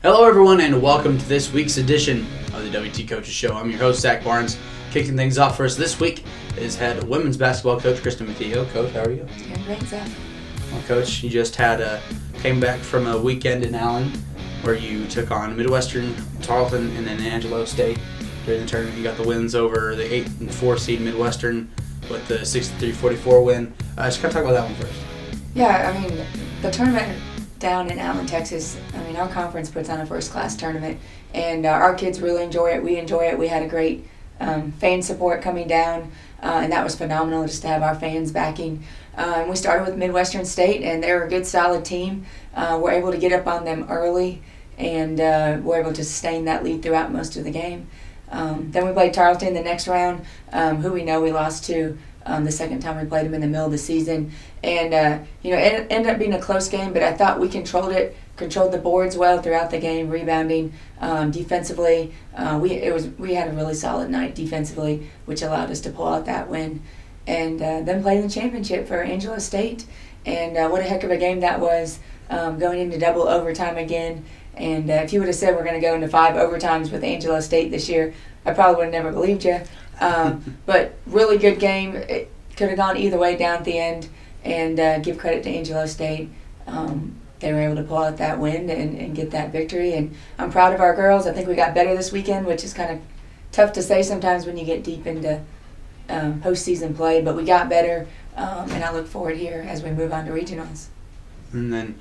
Hello, everyone, and welcome to this week's edition of the WT Coaches Show. I'm your host, Zach Barnes. Kicking things off for us this week is head women's basketball coach Kristen Mattio. Coach, how are you? Doing great, Zach. Well, Coach, you just came back from a weekend in Allen where you took on Midwestern, Tarleton, and then Angelo State. During the tournament, you got the wins over the 8 and 4 seed Midwestern with the 63-44 win. Just kind of talk about that one first. Yeah, I mean, the tournament down in Allen, Texas, our conference puts on a first-class tournament, and our kids really enjoy it. We enjoy it. We had a great fan support coming down, and that was phenomenal just to have our fans backing. And we started with Midwestern State, and they were a good, solid team. We're able to get up on them early, and we're able to sustain that lead throughout most of the game. Then we played Tarleton the next round, who we know we lost to the second time we played them in the middle of the season. And, it ended up being a close game, but I thought we controlled the boards well throughout the game, rebounding, defensively. We had a really solid night defensively, which allowed us to pull out that win. And then played in the championship for Angelo State. And what a heck of a game that was, going into double overtime again. And if you would have said we're going to go into 5 overtimes with Angelo State this year, I probably would have never believed you. But really good game. It could have gone either way down at the end. And give credit to Angelo State. They were able to pull out that win and get that victory. And I'm proud of our girls. I think we got better this weekend, which is kind of tough to say sometimes when you get deep into postseason play. But we got better, and I look forward here as we move on to regionals. And then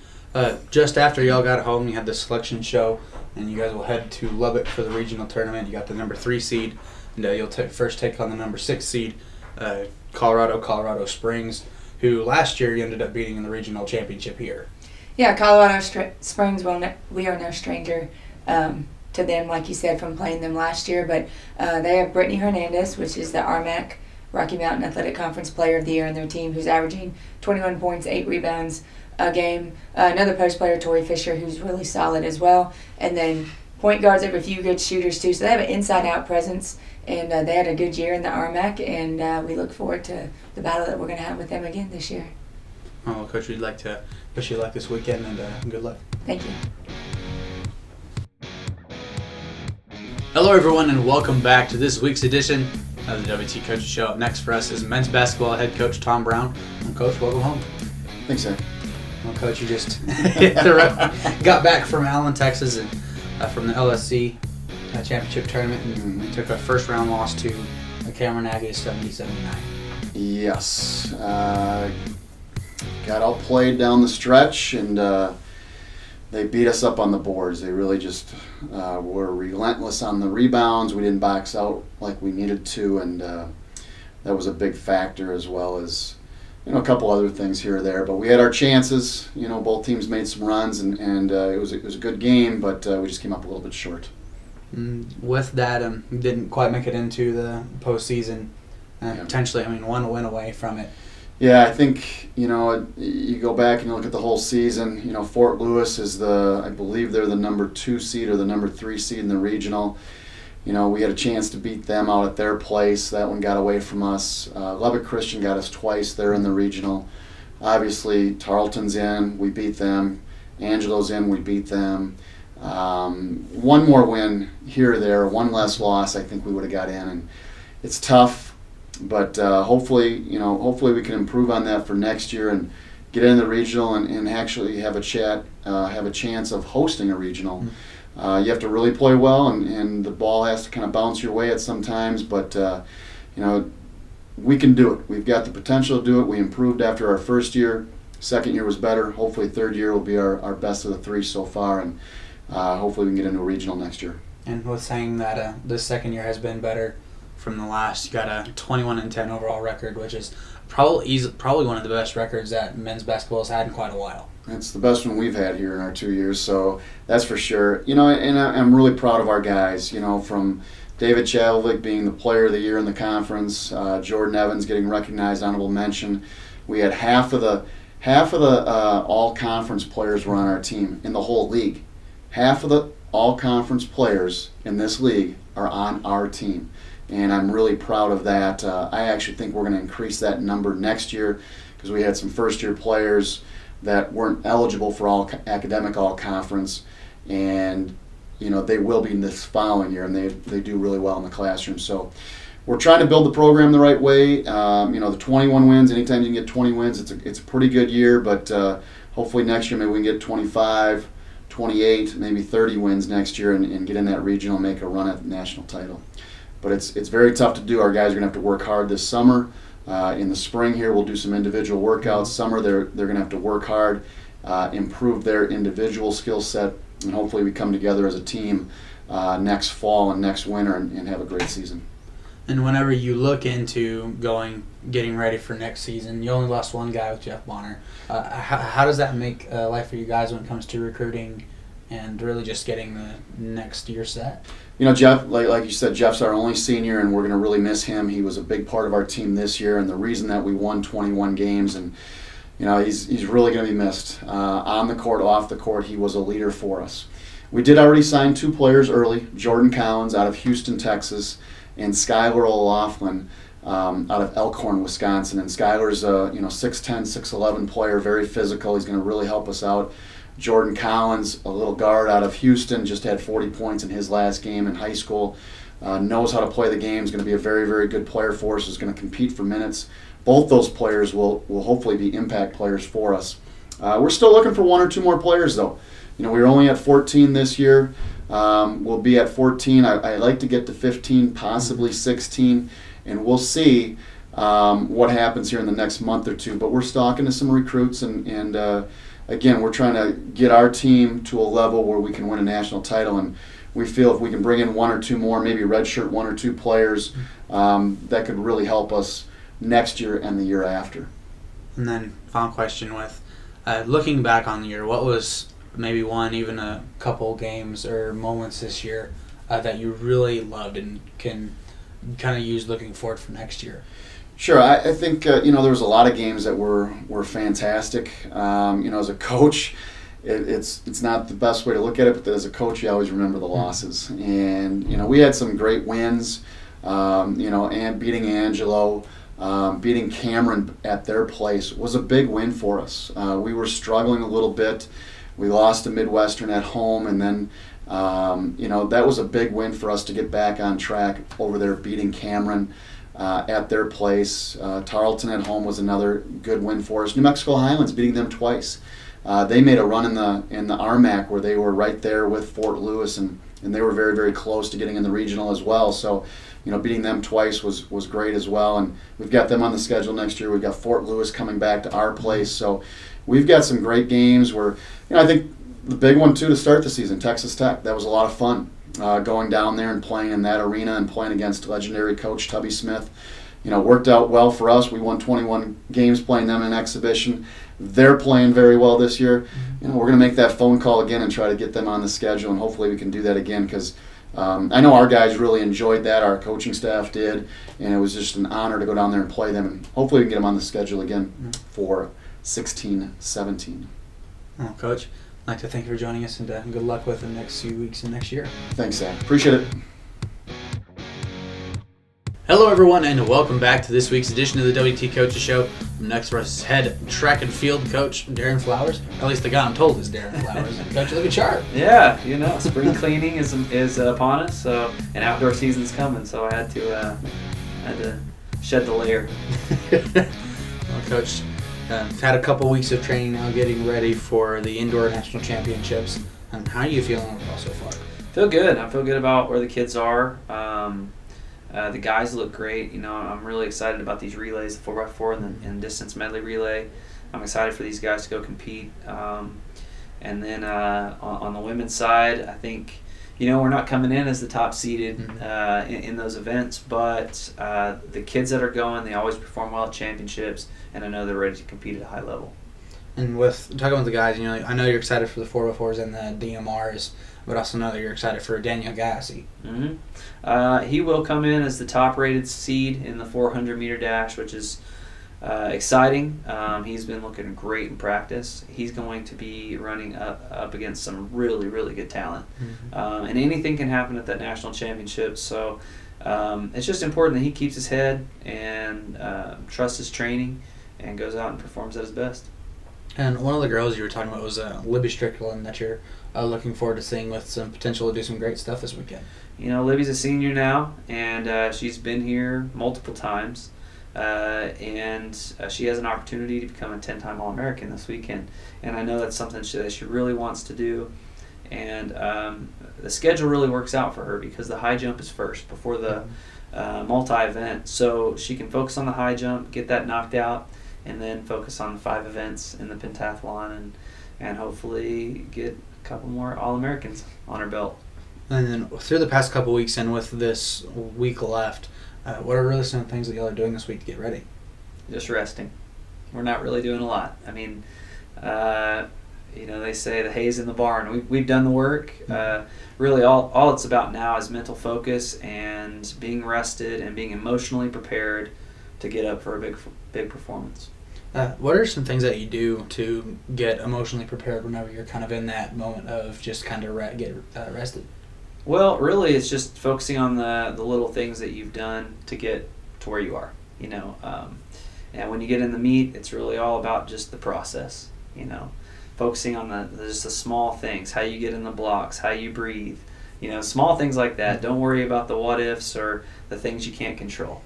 just after y'all got home, you had the selection show, and you guys will head to Lubbock for the regional tournament. You got the number 3 seed, and you'll first take on the number 6 seed, Colorado Springs, who last year you ended up beating in the regional championship here. Yeah, Colorado Springs, we are no stranger to them, like you said, from playing them last year. But they have Brittany Hernandez, which is the RMAC, Rocky Mountain Athletic Conference Player of the Year on their team, who's averaging 21 points, 8 rebounds a game. Another post player, Tori Fisher, who's really solid as well. And then point guards, they have a few good shooters too. So they have an inside-out presence, and they had a good year in the RMAC, and we look forward to the battle that we're going to have with them again this year. Well, Coach, we'd like to wish you luck this weekend, and good luck. Thank you. Hello, everyone, and welcome back to this week's edition of the WT Coaches Show. Up next for us is men's basketball head coach Tom Brown. And Coach, welcome home. Thanks, sir. Well, Coach, you just got back from Allen, Texas, and from the LSC championship tournament, and we took a first-round loss to Cameron Aggies 70-79. Yes. Got outplayed down the stretch, and they beat us up on the boards. They really just were relentless on the rebounds. We didn't box out like we needed to, and that was a big factor, as well as a couple other things here or there. But we had our chances. Both teams made some runs, and it was a good game, but we just came up a little bit short. With that, didn't quite make it into the postseason. Potentially, one win away from it. Yeah, I think, you go back and you look at the whole season. Fort Lewis is I believe they're the number 2 seed or the number 3 seed in the regional. We had a chance to beat them out at their place. That one got away from us. Lubbock Christian got us twice. They're in the regional. Obviously, Tarleton's in. We beat them. Angelo's in. We beat them. One more win here or there, one less loss, I think we would have got in. And it's tough, but hopefully we can improve on that for next year and get in the regional and actually have a chance of hosting a regional. You have to really play well, and the ball has to kind of bounce your way at some times, but we can do it. We've got the potential to do it. We improved after our first year. Second year was better. Hopefully third year will be our best of the 3 so far, and hopefully we can get into a regional next year. And with saying that this second year has been better from the last, you got a 21-10 overall record, which is probably one of the best records that men's basketball has had in quite a while. It's the best one we've had here in our 2 years, so that's for sure. And I'm really proud of our guys. From David Chadwick being the Player of the Year in the conference, Jordan Evans getting recognized, honorable mention. We had half of the all-conference players were on our team in the whole league. Half of the all-conference players in this league are on our team, and I'm really proud of that. I actually think we're going to increase that number next year because we had some first-year players that weren't eligible for academic all-conference, and they will be this following year, and they do really well in the classroom. So we're trying to build the program the right way. The 21 wins, anytime you can get 20 wins, it's a pretty good year, but hopefully next year maybe we can get 25, 28, maybe 30 wins next year and get in that regional, make a run at the national title. But it's very tough to do. Our guys are going to have to work hard this summer. In the spring here, we'll do some individual workouts. Summer, they're going to have to work hard, improve their individual skill set, and hopefully we come together as a team next fall and next winter and have a great season. And whenever you look into getting ready for next season, you only lost one guy with Jeff Bonner. How does that make life for you guys when it comes to recruiting and really just getting the next year set? Jeff, like you said, Jeff's our only senior, and we're going to really miss him. He was a big part of our team this year, and the reason that we won 21 games, and he's really going to be missed. On the court, off the court, he was a leader for us. We did already sign 2 players early, Jordan Collins out of Houston, Texas, and Skylar O'Laughlin out of Elkhorn, Wisconsin. And Skylar's a 6'10", 6'11" player, very physical. He's going to really help us out. Jordan Collins, a little guard out of Houston, just had 40 points in his last game in high school. Knows how to play the game. Is going to be a very, very good player for us. Is going to compete for minutes. Both those players will hopefully be impact players for us. We're still looking for 1 or 2 more players, though. We were only at 14 this year. We'll be at 14. I'd like to get to 15, possibly 16, and we'll see what happens here in the next month or 2. But we're talking to some recruits, and again, we're trying to get our team to a level where we can win a national title, and we feel if we can bring in 1 or 2 more, maybe redshirt 1 or 2 players, that could really help us next year and the year after. And then final question with looking back on the year, what was maybe one, even a couple games or moments this year that you really loved and can kind of use looking forward for next year? Sure, I think there was a lot of games that were fantastic. As a coach, it's not the best way to look at it, but as a coach, you always remember the losses. And we had some great wins. And beating Angelo, beating Cameron at their place was a big win for us. We were struggling a little bit. We lost to Midwestern at home, and then that was a big win for us to get back on track over there, beating Cameron at their place. Tarleton at home was another good win for us. New Mexico Highlands, beating them twice. They made a run in the RMAC where they were right there with Fort Lewis, and they were very, very close to getting in the regional as well. So, beating them twice was great as well. And we've got them on the schedule next year. We've got Fort Lewis coming back to our place. So we've got some great games where, I think the big one too to start the season, Texas Tech. That was a lot of fun. Going down there and playing in that arena and playing against legendary coach Tubby Smith. Worked out well for us. We won 21 games playing them in exhibition. They're playing very well this year. We're going to make that phone call again and try to get them on the schedule, and hopefully we can do that again because I know our guys really enjoyed that. Our coaching staff did, and it was just an honor to go down there and play them, and hopefully we can get them on the schedule again for 16-17. Well, Coach, I'd like to thank you for joining us, and good luck with the next few weeks and next year. Thanks, Zach. Appreciate it. Hello, everyone, and welcome back to this week's edition of the WT Coaches Show. Next for us, head track and field coach Darren Flowers. At least the guy I'm told is Darren Flowers. Coach, you're looking sharp. Yeah, spring cleaning is upon us, so and outdoor season's coming, so I had to shed the layer. Well, Coach, had a couple weeks of training now, getting ready for the indoor national championships. How are you feeling overall so far? Feel good. I feel good about where the kids are. The guys look great. I'm really excited about these relays, the 4x4 and distance medley relay. I'm excited for these guys to go compete. And then on the women's side, I think, we're not coming in as the top seeded in those events, but the kids that are going, they always perform well at championships, and I know they're ready to compete at a high level. And with talking with the guys, I know you're excited for the 4x4s and the DMRs, but also know that you're excited for Daniel Gassi. Mm-hmm. He will come in as the top-rated seed in the 400-meter dash, which is exciting. He's been looking great in practice. He's going to be running up against some really, really good talent. Mm-hmm. And anything can happen at that national championship. So it's just important that he keeps his head and trusts his training and goes out and performs at his best. And one of the girls you were talking about was Libby Strickland that you're looking forward to seeing with some potential to do some great stuff this weekend. You know, Libby's a senior now, and she's been here multiple times. And she has an opportunity to become a 10-time All-American this weekend. And I know that's something that she really wants to do. And the schedule really works out for her because the high jump is first before the multi-event. So she can focus on the high jump, get that knocked out, and then focus on the 5 events in the pentathlon and hopefully get a couple more All-Americans on her belt. And then through the past couple weeks and with this week left, what are really some things that y'all are doing this week to get ready? Just resting. We're not really doing a lot. I mean, they say the hay's in the barn. We've done the work. Really, all it's about now is mental focus and being rested and being emotionally prepared to get up for a big performance. What are some things that you do to get emotionally prepared whenever you're kind of in that moment of just kind of get rested? Well, really, it's just focusing on the little things that you've done to get to where you are. And when you get in the meet, it's really all about just the process. Focusing on just the small things, how you get in the blocks, how you breathe. Small things like that. Don't worry about the what ifs or the things you can't control.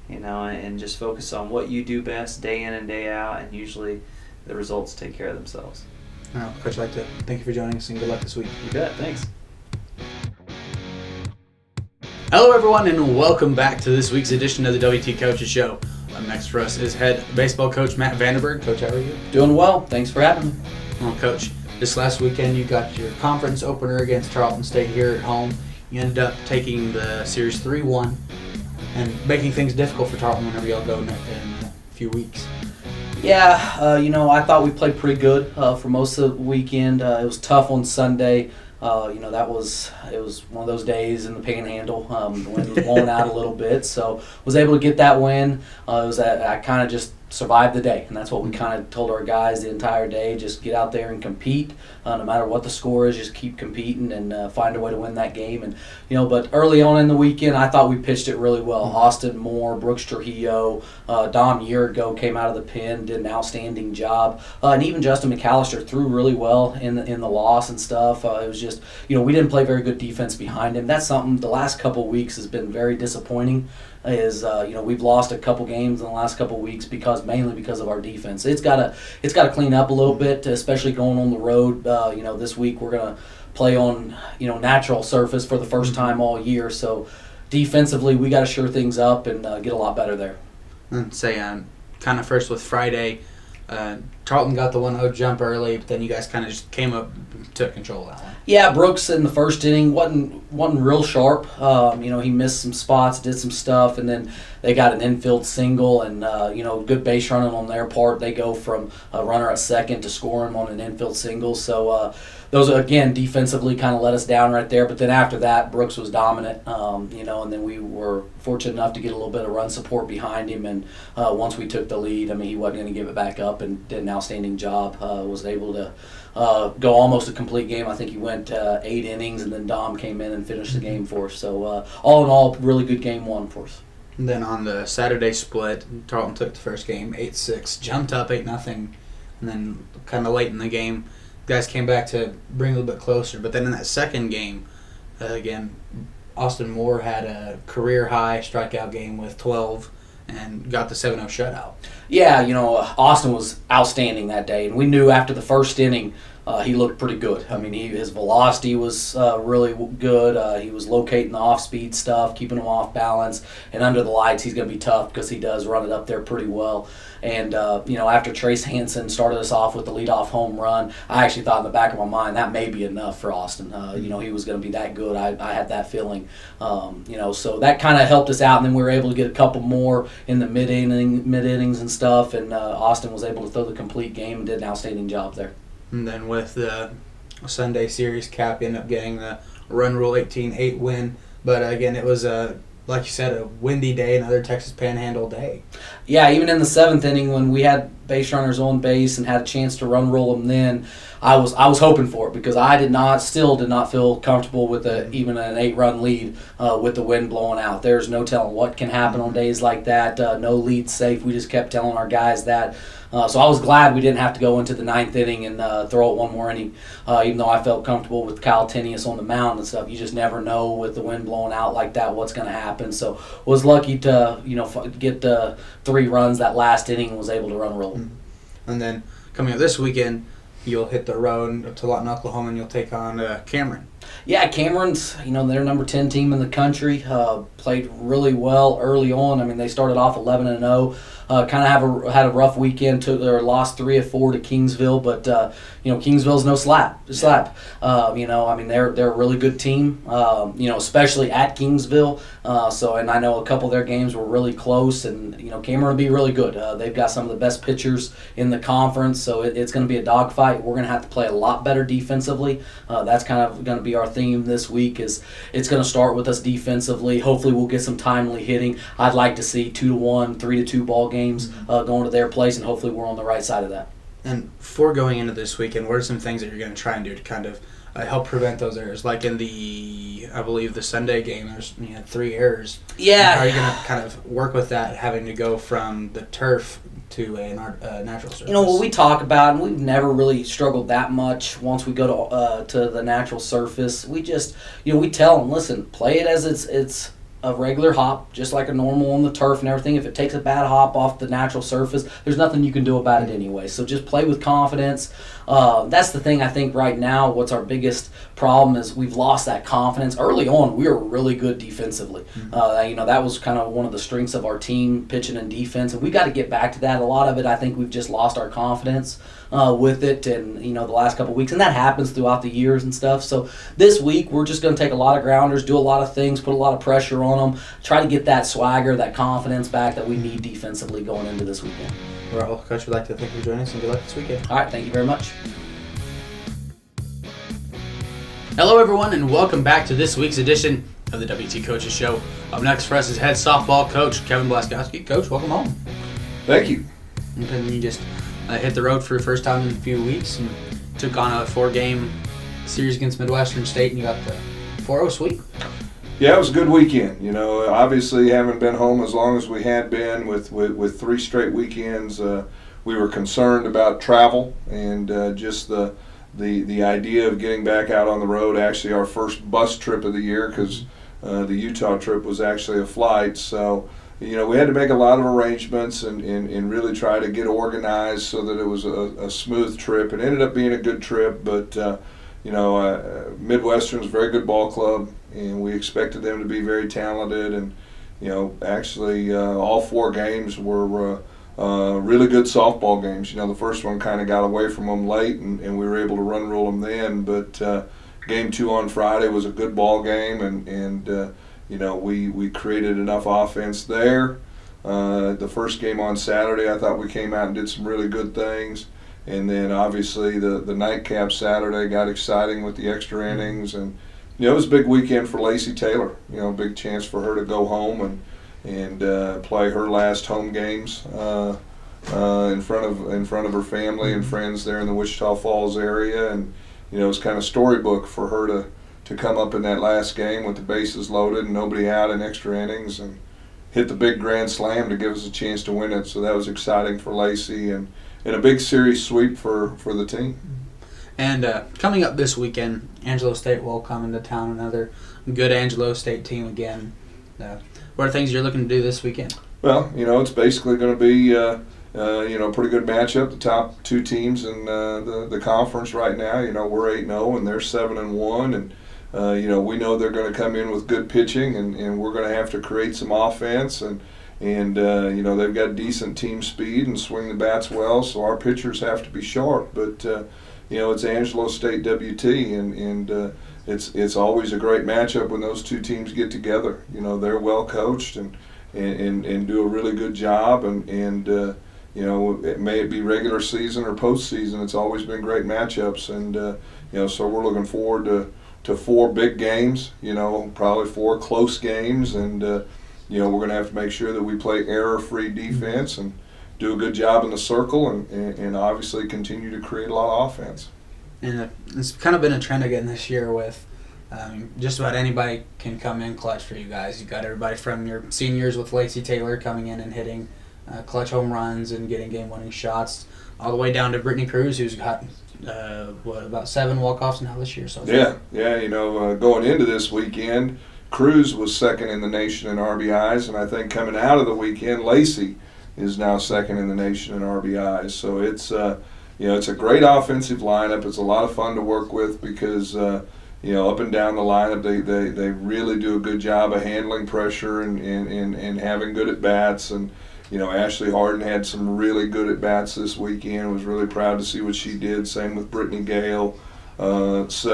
And just focus on what you do best day in and day out, and usually the results take care of themselves. Coach, I'd like to thank you for joining us and good luck this week. You bet. Thanks. Hello, everyone, and welcome back to this week's edition of the WT Coaches Show. Next for us is head baseball coach Matt Vanderburg. Coach, how are you? Doing well. Thanks for having me. Well, Coach, this last weekend you got your conference opener against Tarleton State here at home. You ended up taking the series 3-1 and making things difficult for Tarleton whenever y'all go in a few weeks. Yeah, I thought we played pretty good for most of the weekend. It was tough on Sunday. It was one of those days in the Panhandle. The wind was blowing out a little bit, so was able to get that win. I kind of just survived the day, and that's what we kind of told our guys the entire day. Just get out there and compete, no matter what the score is. Just keep competing and find a way to win that game. And but early on in the weekend, I thought we pitched it really well. Austin Moore, Brooks Trujillo, Dom Yerigo came out of the pen, did an outstanding job, and even Justin McAllister threw really well in the loss and stuff. It was just we didn't play very good defense behind him. That's something the last couple of weeks has been very disappointing. We've lost a couple games in the last couple of weeks mainly because of our defense. It's got to clean up a little bit, especially going on the road. This week we're gonna play on natural surface for the first time all year. So defensively we got to shore things up and get a lot better there. And say kind of first with Friday. Tarleton got the 1-0 jump early, but then you guys kind of just came up and took control of that one. Yeah, Brooks in the first inning wasn't real sharp. He missed some spots, did some stuff, and then they got an infield single and good base running on their part. They go from a runner at second to scoring on an infield single. So those again defensively kind of let us down right there. But then after that, Brooks was dominant. And then we were fortunate enough to get a little bit of run support behind him. And once we took the lead, he wasn't going to give it back up and did an outstanding job. Was able to go almost a complete game. I think he went 8 innings, and then Dom came in and finished the game for us. So all in all, really good game one for us. And then on the Saturday split, Tarleton took the first game 8-6, jumped up 8-0, and then kind of late in the game, guys came back to bring a little bit closer. But then in that second game, again, Austin Moore had a career high strikeout game with 12 and got the 7-0 shutout. Yeah, Austin was outstanding that day, and we knew after the first inning he looked pretty good. His velocity was really good. He was locating the off-speed stuff, keeping him off balance, and under the lights he's going to be tough because he does run it up there pretty well. And, after Trace Hansen started us off with the leadoff home run, I actually thought in the back of my mind that may be enough for Austin. He was going to be that good. I had that feeling. So that kind of helped us out, and then we were able to get a couple more in the mid-innings and stuff, and Austin was able to throw the complete game and did an outstanding job there. And then with the Sunday series cap, you end up getting the Run Rule 18-8 win. But again, it was like you said, a windy day, another Texas Panhandle day. Yeah, even in the 7th inning when we had base runners on base and had a chance to run roll them then, I was hoping for it because I still did not feel comfortable with even an 8-run lead with the wind blowing out. There's no telling what can happen on days like that. No lead safe. We just kept telling our guys that. So I was glad we didn't have to go into the 9th inning and throw it one more inning, even though I felt comfortable with Kyle Tenius on the mound and stuff. You just never know with the wind blowing out like that what's going to happen. So was lucky to get 3 runs that last inning and was able to run roll. And then coming up this weekend, you'll hit the road to Lawton, Oklahoma, and you'll take on Cameron. Yeah, Cameron's, they're number 10 team in the country. Played really well early on. I mean, they started off 11-0. Kind of had a rough weekend. Lost 3 of 4 to Kingsville, but Kingsville's no slap. They're a really good team. Especially at Kingsville. And I know a couple of their games were really close, and Cameron will be really good. They've got some of the best pitchers in the conference, so it's going to be a dogfight. We're going to have to play a lot better defensively. That's kind of going to be our theme this week. Is it's going to start with us defensively. Hopefully, we'll get some timely hitting. I'd like to see 2-1, 3-2 ball games going to their place, and hopefully, we're on the right side of that. And before going into this weekend, what are some things that you're going to try and do to kind of help prevent those errors? Like in I believe the Sunday game, you had 3 errors. Yeah. How are you going to kind of work with that, having to go from the turf to a natural surface? What we talk about, and we've never really struggled that much once we go to the natural surface. We just, we tell them, listen, play it as it's a regular hop, just like a normal on the turf and everything. If it takes a bad hop off the natural surface, there's nothing you can do about it anyway. So just play with confidence. That's the thing I think right now. What's our biggest problem is we've lost that confidence. Early on, we were really good defensively. That was kind of one of the strengths of our team, pitching and defense, and we got to get back to that. A lot of it, I think we've just lost our confidence with it, and the last couple of weeks, and that happens throughout the years and stuff. So this week, we're just going to take a lot of grounders, do a lot of things, put a lot of pressure on them, try to get that swagger, that confidence back that we need defensively going into this weekend. All right, well, Coach, we'd like to thank you for joining us, and good luck this weekend. All right, thank you very much. Hello, everyone, and welcome back to this week's edition of the WT Coaches Show. Up next for us is head softball coach Kevin Blaskowski. Coach, welcome home. Thank you. And you just hit the road for your first time in a few weeks and took on a 4-game series against Midwestern State, and you got the 4-0 sweep. Yeah, it was a good weekend. Obviously haven't been home as long as we had been with 3 straight weekends. We were concerned about travel and just the idea of getting back out on the road. Actually, our first bus trip of the year, because the Utah trip was actually a flight. So, we had to make a lot of arrangements and really try to get organized so that it was a smooth trip. It ended up being a good trip, but Midwestern's a very good ball club, and we expected them to be very talented. And actually, all 4 games were really good softball games. The first one kind of got away from them late, and we were able to run rule them then. But game 2 on Friday was a good ball game, and we created enough offense there. The first game on Saturday, I thought we came out and did some really good things. And then obviously the nightcap Saturday got exciting with the extra innings, and it was a big weekend for Lacey Taylor. Big chance for her to go home and play her last home games in front of her family and friends there in the Wichita Falls area. And it was kind of storybook for her to come up in that last game with the bases loaded and nobody out in extra innings and hit the big grand slam to give us a chance to win it. So that was exciting for Lacey and a big series sweep for the team. And coming up this weekend, Angelo State will come into town, another good Angelo State team again. What are things you're looking to do this weekend? Well, it's basically going to be a pretty good matchup. The top 2 teams in the conference right now. We're 8-0 and they're 7-1, and we know they're going to come in with good pitching, and we're going to have to create some offense, and they've got decent team speed and swing the bats well, so our pitchers have to be sharp. But it's Angelo State WT, and it's always a great matchup when those 2 teams get together. They're well coached and do a really good job, and may it be regular season or postseason, it's always been great matchups, and so we're looking forward to 4 big games. Probably 4 close games, and we're going to have to make sure that we play error-free defense and do a good job in the circle and obviously continue to create a lot of offense. And it's kind of been a trend again this year with just about anybody can come in clutch for you guys. You've got everybody from your seniors with Lacey Taylor coming in and hitting clutch home runs and getting game-winning shots, all the way down to Brittany Cruz, who's got about 7 walk-offs now this year. So going into this weekend, Cruz was second in the nation in RBIs, and I think coming out of the weekend, Lacey is now second in the nation in RBIs. So it's it's a great offensive lineup. It's a lot of fun to work with because up and down the lineup they really do a good job of handling pressure and having good at bats. And Ashley Harden had some really good at bats this weekend. Was really proud to see what she did. Same with Brittany Gale. It's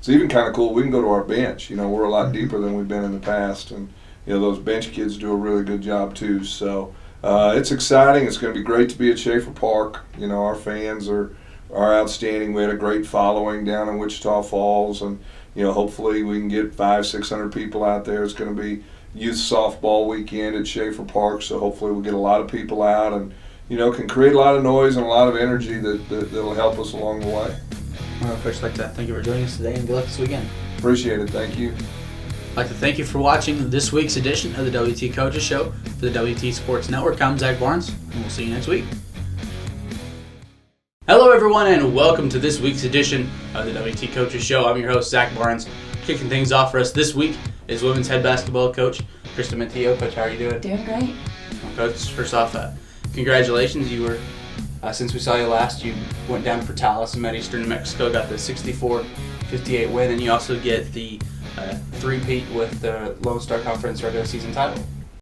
even kind of cool. We can go to our bench. We're a lot deeper than we've been in the past, and those bench kids do a really good job too. So it's exciting. It's going to be great to be at Schaefer Park. Our fans are outstanding. We had a great following down in Wichita Falls, and hopefully we can get 500-600 people out there. It's going to be youth softball weekend at Schaefer Park, so hopefully we'll get a lot of people out and can create a lot of noise and a lot of energy that'll help us along the way. Well, first, I'd like to thank you for joining us today and good luck this weekend. Appreciate it. Thank you. I'd like to thank you for watching this week's edition of the WT Coaches Show for the WT Sports Network. I'm Zach Barnes, and we'll see you next week. Hello, everyone, and welcome to this week's edition of the WT Coaches Show. I'm your host, Zach Barnes. Kicking things off for us this week is women's head basketball coach Kristen Mattio. Coach, how are you doing? Doing great. Well, Coach, first off, congratulations. You were, since we saw you last, you went down for Talas and met Eastern New Mexico, got the 64-58 win, and you also get the three-peat with the Lone Star Conference regular season title.